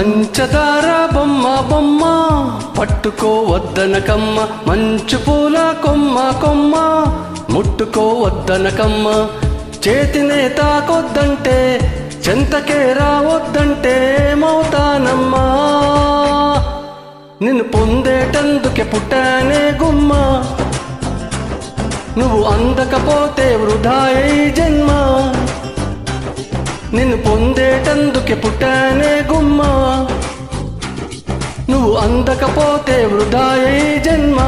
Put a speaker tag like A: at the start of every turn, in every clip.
A: పంచదార బొమ్మ బొమ్మ పట్టుకోవద్దనకమ్మ, మంచు పూల కొమ్మ కొమ్మ ముట్టుకోవద్దనకమ్మ. చేతినే తాకొద్దంటే చెంతకే రావద్దంటే ఏమవుతానమ్మా? నిన్ను పొందేటందుకే పుట్టానే గుమ్మ, నువ్వు అందకపోతే వృధాయే జన్మ. నిన్ను పొందేటందుకే పుట్టానే గుమ్మ, నువ్వు అందకపోతే వృధాయే జన్మ.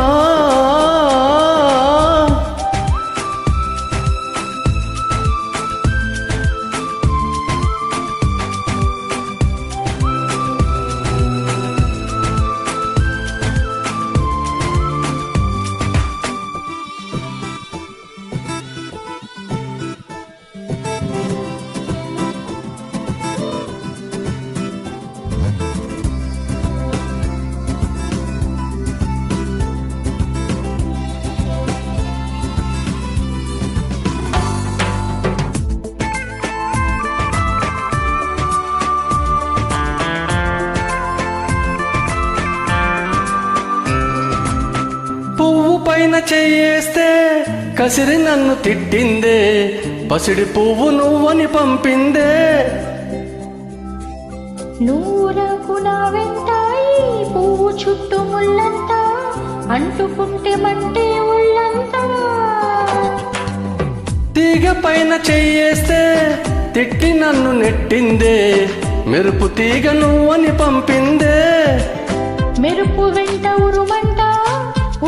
A: పువ్వు పైన చెయ్యేస్తే కసిరి నన్ను తిట్టిందే, పసిడి పువ్వు నువ్వని పంపిందే.
B: నూరకు నా వెంటాయి పువ్వు చుట్టూ ముళ్ళంతా, అంటుకుంటే మంటే ఒళ్ళంతా.
A: తీగ పైన చెయ్యేస్తే తిట్టి నన్ను నెట్టిందే, మెరుపు తీగ నువ్వని పంపిందే.
B: మెరుపు వెంట ఉరుమంట,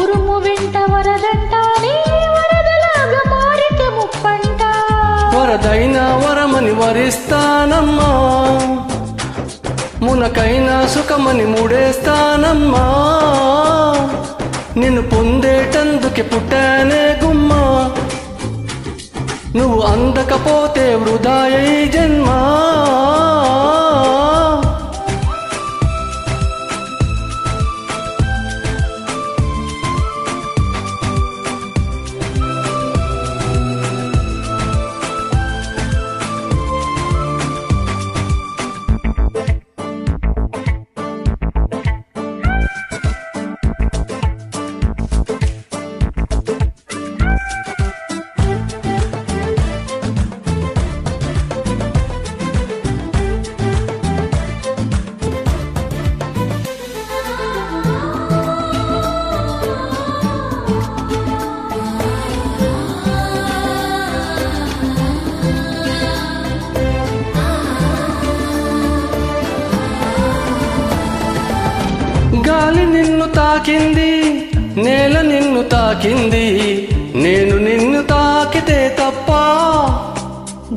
B: ఉరుము వెంట వరదంట, నీ వరదలాగా మారితే ముప్పంట.
A: వరదైనా వరమని వరిస్తానమ్మా, మునకైనా సుఖమని ముడేస్తానమ్మా. నిన్ను పొందేటందుకే పుట్టానే గుమ్మ, నువ్వు అందకపోతే వృధాయే జన్మ. గాలి నిన్ను తాకింది, నేల నిన్ను తాకింది, నేను నిన్ను తాకితే తప్ప.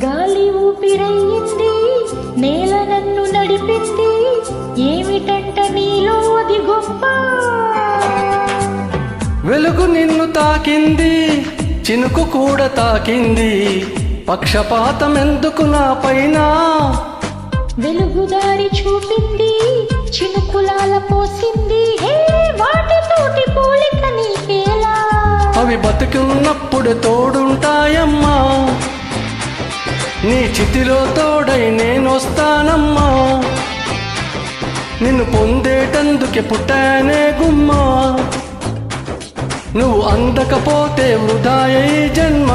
B: గాలి ఊపిరయ్యింది, నేల నన్ను నడిపింది, ఏమిటంట నీలో అది గొప్ప.
A: వెలుగు నిన్ను తాకింది, చినుకు కూడా తాకింది, పక్షపాతం ఎందుకు నా పైన.
B: వెలుగుదారి చూపింది, చినుకులాల పోసింది, హే వాటితోటి పోలిక నీకేలా.
A: అవి బతికున్నప్పుడు తోడుంటాయమ్మా, నీ చితిలో తోడై నేనొస్తానమ్మా. నిన్ను పొందేటందుకే పుట్టానే గుమ్మ, నువ్వు అందకపోతే వృధాయే జన్మ.